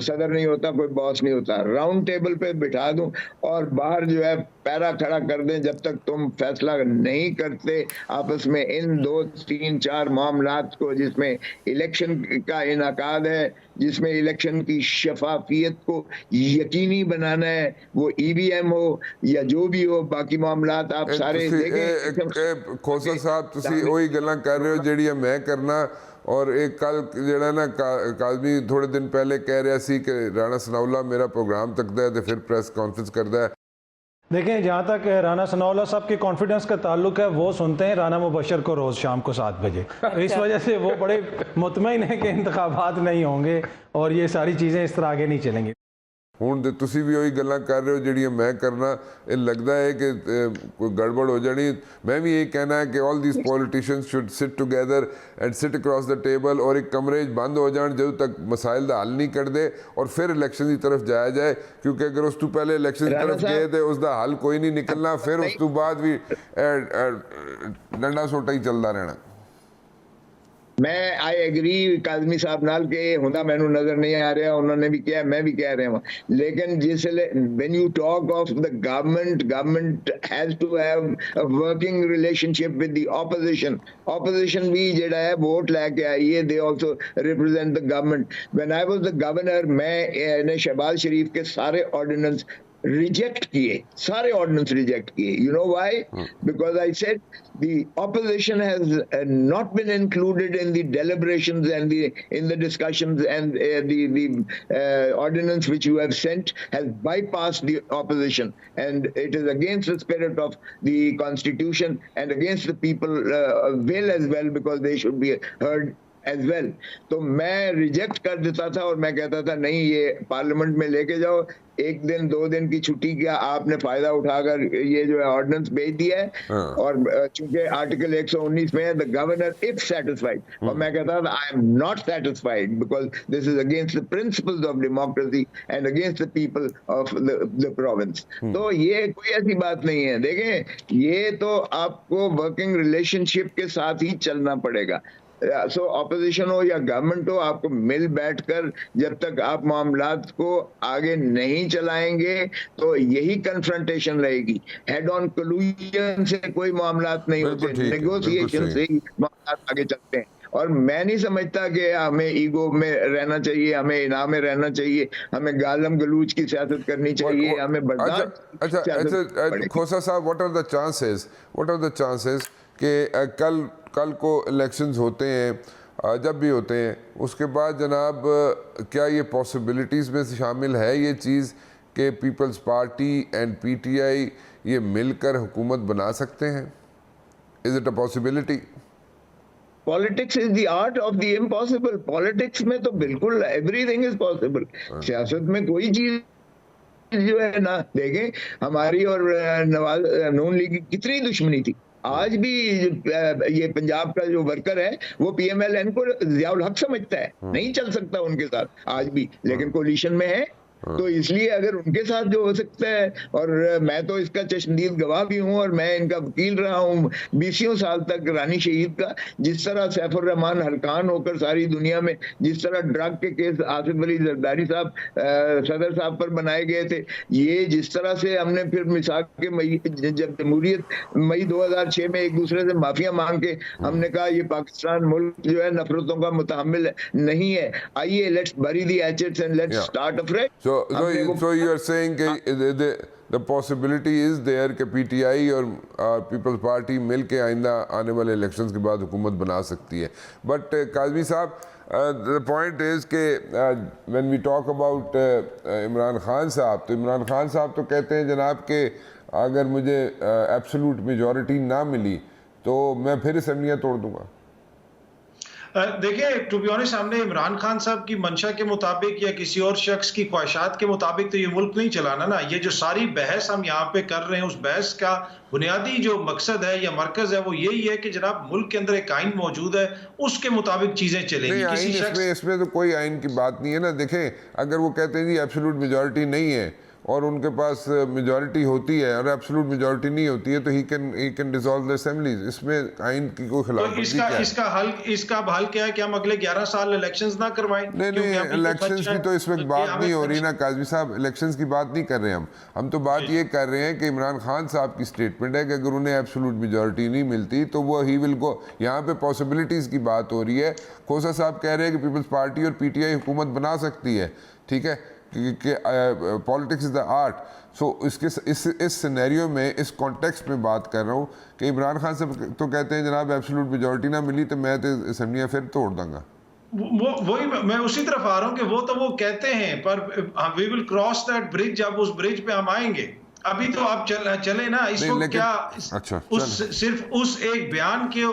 S2: सदर नहीं होता, कोई बॉस नहीं होता, राउंड टेबल पे बिठा दूं और बाहर जो है पैरा खड़ा कर दें, जब तक तुम फैसला नहीं करते आपस में इन 2, 3, 4 मामलात को, जिसमें इलेक्शन का इनाकाद है, जिसमें इलेक्शन की शफाफियत को यकीनी बनाना है, वो EVM हो या जो भी हो, बाकी मामलात आप सारे देखें।
S1: खोसा साहब, तुसी वही गल्लां कर रहे हो ਜਿਹੜੀਆਂ मैं करना, और एक कल ਜਿਹੜਾ ना काजमी थोड़े दिन पहले कह रहा सी कि राणा सनाउल्ला मेरा प्रोग्राम तकदा है तो फिर प्रेस कॉन्फ्रेंस करता है।
S4: देखें, जहाँ तक राना सनाउल्ला साहब के कॉन्फिडेंस का ताल्लुक है, वो सुनते हैं राना मुबशर को रोज़ शाम को 7 बजे। तो इस वजह से वो बड़े मुतमईन है कि इंतखाबात नहीं होंगे और ये सारी चीज़ें इस तरह आगे नहीं चलेंगी।
S1: ਹੁਣ ਤੇ ਤੁਸੀਂ ਵੀ ਉਹੀ ਗੱਲਾਂ ਕਰ ਰਹੇ ਹੋ ਜਿਹੜੀਆਂ ਮੈਂ ਕਰਨਾ। ਇਹ ਲੱਗਦਾ ਹੈ ਕਿ ਕੋਈ ਗੜਬੜ ਹੋ ਜਾਣੀ। ਮੈਂ ਵੀ ਇਹ ਕਹਿਣਾ ਹੈ ਕਿ all these politicians should sit together and sit across the table और एक कमरे बंद हो जाए ਜਦੋਂ तक मसाइल ਦਾ ਹੱਲ ਨਹੀਂ ਕੱਢਦੇ और फिर इलेक्शन ਦੀ ਤਰਫ ਜਾਇਆ ਜਾਏ, क्योंकि अगर ਉਸ ਤੋਂ ਪਹਿਲੇ इलेक्शन ਦੀ ਤਰਫ ਗਏ ਤੇ ਉਸ ਦਾ ਹੱਲ ਕੋਈ ਨਹੀਂ ਨਿਕਲਣਾ, ਫਿਰ ਉਸ ਤੋਂ ਬਾਅਦ ਵੀ ਡੰਡਾ ਸੋਟਾ ਹੀ ਚੱਲਦਾ ਰਹਿਣਾ।
S2: मैं आई एग्री काजमी साहब नाल के हुंदा मैनू नजर नहीं आ रहा, उन्होंने भी किया, मैं भी कह रहा हूं, लेकिन जिसले when you talk of the government has to have a working relationship with the opposition भी जेड़ा है वोट लेके आई है, they also represent the government. When I was the governor, मैं शहबाज शरीफ के सारे ऑर्डिनेंस रिजेक्ट किए, सारे ऑर्डिनेंस रिजेक्ट किए। You know why? Because I said the opposition has not been included in the deliberations and in the discussions, and the ordinance which you have sent has bypassed the opposition, and it is against the spirit of the constitution and against the people will as well, because they should be heard as well। तो मैं reject कर देता था और मैं कहता था नहीं, ये पार्लियामेंट में लेके जाओ, 1 दिन 2 दिन की छुट्टी का आपने फायदा उठाकर ये जो है ऑर्डिनेंस भेज दिया है। और चूंकि आर्टिकल 119 में है द गवर्नर इफ सेटिस्फाइड, और मैं कहता था I am not satisfied because this is against the principles of democracy and against the people of the province. तो ये कोई ऐसी बात नहीं है। देखें, ये तो आपको वर्किंग रिलेशनशिप के साथ ही चलना पड़ेगा। सो ऑपोजिशन हो या गवर्नमेंट हो, आपको मिल बैठकर जब तक आप मामलात को आगे नहीं चलाएंगे तो यही कन्फ्रंटेशन रहेगी। हेड ऑन कोलूजन से कोई मामलात नहीं होते, नेगोशिएशन से ही मामलात आगे चलते हैं। और मैं नहीं समझता कि हमें ईगो में रहना चाहिए, हमें इना में रहना चाहिए, हमें गालम गलूच की सियासत करनी चाहिए, हमें बर्दाश्त।
S1: अच्छा खोसा साहब, व्हाट आर द चांसेस कि कल को इलेक्शंस होते हैं, जब भी होते हैं, उसके बाद जनाब क्या ये पॉसिबिलिटीज़ में शामिल है ये चीज़ कि पीपल्स पार्टी एंड पीटीआई ये मिलकर हुकूमत बना सकते हैं? Is it a possibility?
S2: Politics is the art of the impossible. Politics में तो बिल्कुल एवरीथिंग इज पॉसिबल। सियासत में कोई चीज जो है ना, देखें हमारी और नवाज नून लीग की कितनी दुश्मनी थी। आज भी ये पंजाब का जो वर्कर है वो पीएमएलएन को ज़ियाउल हक समझता है, नहीं चल सकता उनके साथ आज भी, लेकिन कोलिशन में है। तो इसलिए अगर उनके साथ जो हो सकता है, और मैं तो इसका चश्मदीद गवाह भी हूं और मैं इनका वकील रहा हूं 20 साल तक रानी शहीद का। जिस तरह सैफुर रहमान हलकान होकर सारी दुनिया में, जिस तरह ड्रग के केस आसिफ अली जरदारी साहब सदर साहब पर बनाए गए थे, ये जिस तरह से हमने फिर मिसाक के मई, जब जमहूरियत मई 2006 में एक दूसरे से माफिया मांग के हमने कहा ये पाकिस्तान मुल्क जो है नफरतों का मुतहम्मिल नहीं है, आइए लेट्स बरी the assets and let's start afresh.
S1: So you are saying the possibility is there कि पीटीआई और पीपल्स पार्टी मिल के आइंदा आने वाले इलेक्शंस के बाद हुकूमत बना सकती है। बट काज़मी साहब, the point is कि when we talk about Imran Khan साहब, तो इमरान खान साहब तो कहते हैं जनाब कि अगर मुझे एब्सोल्यूट मेजॉरिटी ना मिली तो मैं फिर असम्बलियाँ तोड़ दूंगा।
S3: देखिए, टू बी ऑनेस्ट, हमने इमरान खान साहब की मंशा के मुताबिक या किसी और शख्स की ख्वाहिशात के मुताबिक तो ये मुल्क नहीं चलाना ना। ये जो सारी बहस हम यहाँ पे कर रहे हैं, उस बहस का बुनियादी जो मकसद है या मरकज है वो यही है कि जनाब मुल्क के अंदर एक आइन मौजूद है, उसके मुताबिक चीजें चलेंगी। किसी शख्स
S1: इसमें तो कोई आइन की बात नहीं है ना। देखें, अगर वो कहते हैं जी एब्सोल्यूट मेजॉरिटी नहीं है और उनके पास मेजॉरिटी होती है और एब्सोल्यूट मेजॉरिटी नहीं होती है, तो he can dissolve the assemblies. इसमें आइन की कोई खिलाफवर्जी क्या है?
S3: इसका हल क्या है कि हम अगले 11 साल इलेक्शंस ना करवाएं?
S1: नहीं, इलेक्शंस की तो इस वक्त बात नहीं हो रही ना काज़मी साहब, इलेक्शंस की बात नहीं कर रहे हम तो बात ये कर रहे हैं कि इमरान खान साहब की स्टेटमेंट है कि अगर उन्हें एब्सोल्यूट मेजॉरिटी नहीं मिलती तो वो ही विल गो। यहाँ पे पॉसिबिलिटीज़ की बात हो रही है। खोसा साहब कह रहे हैं कि पीपल्स पार्टी और पीटीआई हुकूमत बना सकती है, ठीक है, कि पॉलिटिक्स इज़ द आर्ट। सो इस सिनेरियो में, इस कॉन्टेक्स्ट में बात कर रहा हूँ कि इमरान खान साहब तो कहते हैं जनाब एब्सोल्यूट मेजॉरिटी ना मिली तो मैं तो असेंबलियाँ फिर तोड़ दूंगा।
S3: वही मैं उसी तरफ आ रहा हूँ कि वो तो वो कहते हैं, पर we will cross that bridge, जब उस ब्रिज पे हम आएंगे। अभी तो आप चले ना, इसको क्या सिर्फ उस एक बयान के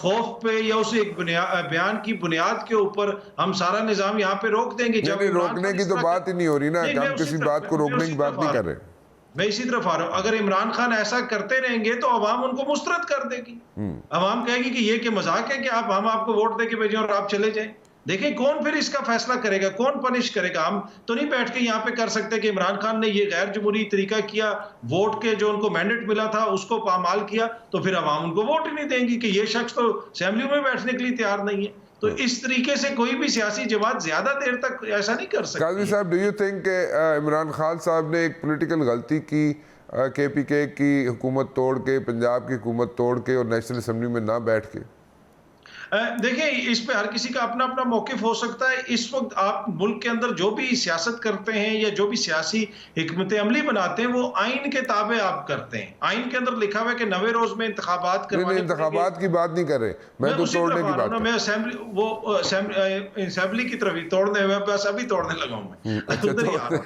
S3: खौफ पे या उस एक बयान की बुनियाद के ऊपर हम सारा निजाम यहाँ पे रोक देंगे? जब
S1: रोकने की तो बात ही नहीं हो रही ना, हम किसी बात को रोकने की बात नहीं कर रहे।
S3: मैं इसी तरफ आ रहा हूँ। अगर इमरान खान ऐसा करते रहेंगे तो अवाम उनको मुस्तरद कर देगी। अवाम कहेगी कि ये कि मजाक है कि हम आपको वोट दे के भेजें और आप चले जाएं। देखें कौन फिर इसका फैसला करेगा, कौन पनिश करेगा? हम तो नहीं बैठ के यहाँ पे कर सकते कि इमरान खान ने ये गैर जमहूरी तरीका किया, वोट के जो उनको मैंडेट मिला था उसको पामाल किया, तो फिर अवाम उनको वोट ही नहीं देंगी कि ये शख्स तो असेंबली में बैठने के लिए तैयार नहीं है। तो इस तरीके से कोई भी सियासी जमात ज्यादा देर तक ऐसा नहीं कर सकती।
S1: काजी साहब, do you think Imran Khan साहब ने एक पॉलिटिकल गलती की KPK की हुकूमत तोड़ के, पंजाब की हुकूमत तोड़ के और नेशनल असम्बली में ना बैठ के?
S3: देखिए, इस पे हर किसी का अपना अपना मौकिफ हो सकता है। इस वक्त आप मुल्क के अंदर जो भी सियासत करते हैं या जो भी सियासी हिकमत अमली बनाते हैं वो आइन के ताबे आप करते हैं। आइन के अंदर लिखा हुआ है कि 90 रोज में इंतखाबात करवाने,
S1: इंतखाबात की बात नहीं कर रहे, मैं तो तोड़ने की बात।
S3: मैं असेंबली की तरफ ही तोड़ने हुए, बस अभी तोड़ने लगा हूं मैं उधर ही आ रहा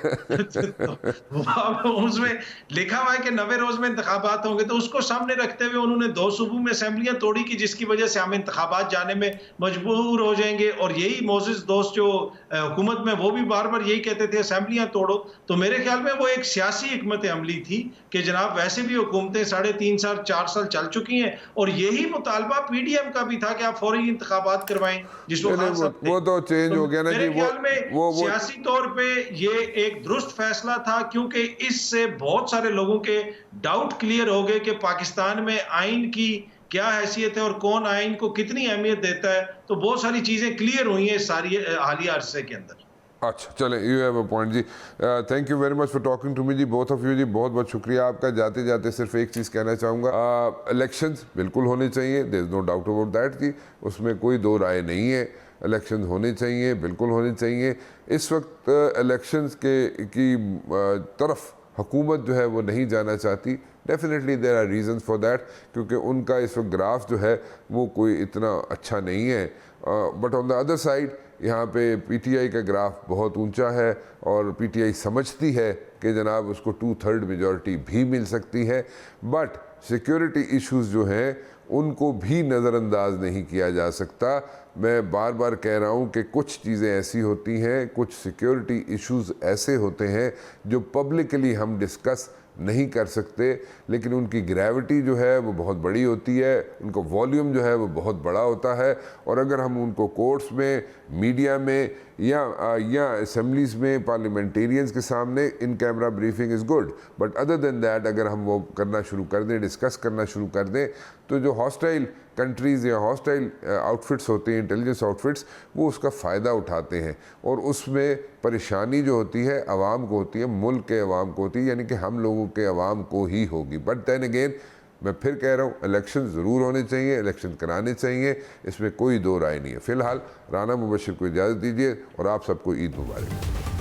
S3: हूं। उसमें लिखा हुआ है कि 90 रोज में इंतखाबात होंगे, तो उसको सामने रखते हुए उन्होंने 2 सूबों में असेंबलियां तोड़ी की, जिसकी वजह से हम इंतखाबात जाने में मजबूर हो जाएंगे। और यही मोजिज दोस्त जो हुकूमत में, वो भी बार बार यही कहते थे असेंबलियां तोड़ो। तो मेरे ख्याल में वो एक सियासी हिकमत अमली थी कि जनाब वैसे भी हुकूमतें 3.5 साल 4 साल चल चुकी हैं, और यही मुतालबा PDM का भी था कि आप फौरी इंतखाबात करवाएं, जिसको
S1: वो तो चेंज हो गया ना
S3: मेरे
S1: कि
S3: ख्याल में
S1: वो
S3: सियासी तौर पे ये एक दुरुस्त फैसला था, क्योंकि इससे बहुत सारे लोगों के डाउट क्लियर हो गए कि पाकिस्तान में आइन की क्या हैसियत है और कौन आइन को कितनी अहमियत देता है। तो बहुत सारी चीजें क्लियर हुई हैं सारी हालिया अरसे के अंदर।
S1: अच्छा, चलें, यू हैव अ पॉइंट जी। Thank you very much for talking to me जी, बोथ ऑफ यू जी। बहुत बहुत शुक्रिया आपका। जाते जाते सिर्फ एक चीज़ कहना चाहूँगा, इलेक्शंस बिल्कुल होने चाहिए, there is no doubt about that जी, उसमें कोई दो राय नहीं है। इलेक्शन होने चाहिए, बिल्कुल होने चाहिए। इस वक्त इलेक्शंस की तरफ हुकूमत जो है वो नहीं जाना चाहती। Definitely there are reasons for that, क्योंकि उनका इस वक्त ग्राफ जो है वो कोई इतना अच्छा नहीं है। But on the other side यहाँ पे PTI का ग्राफ बहुत ऊंचा है, और PTI समझती है कि जनाब उसको 2/3 मेजॉरिटी भी मिल सकती है। बट सिक्योरिटी इश्यूज जो हैं उनको भी नज़रअंदाज नहीं किया जा सकता। मैं बार बार कह रहा हूँ कि कुछ चीज़ें ऐसी होती हैं, कुछ सिक्योरिटी इश्यूज ऐसे होते हैं जो पब्लिकली हम डिस्कस नहीं कर सकते, लेकिन उनकी ग्रेविटी जो है वो बहुत बड़ी होती है, उनको वॉल्यूम जो है वो बहुत बड़ा होता है। और अगर हम उनको कोर्ट्स में, मीडिया में या असेंबलीज़ में पार्लियामेंटेरियंस के सामने in camera briefing is good, but other than that अगर हम वो करना शुरू कर दें, डिस्कस करना शुरू कर दें, तो जो हॉस्टाइल कंट्रीज़ या हॉस्टाइल आउटफिट्स होते हैं, इंटेलिजेंस आउटफिट्स, वो उसका फ़ायदा उठाते हैं, और उसमें परेशानी जो होती है आवाम को होती है, मुल्क के अवाम को होती है, यानी कि हम लोगों के अवाम को ही होगी। बट दैन अगेन मैं फिर कह रहा हूँ, इलेक्शन ज़रूर होने चाहिए, इलेक्शन कराने चाहिए, इसमें कोई दो राय नहीं है। फ़िलहाल राना मुबशिर को इजाज़त दीजिए, और आप सबको ईद मुबारक।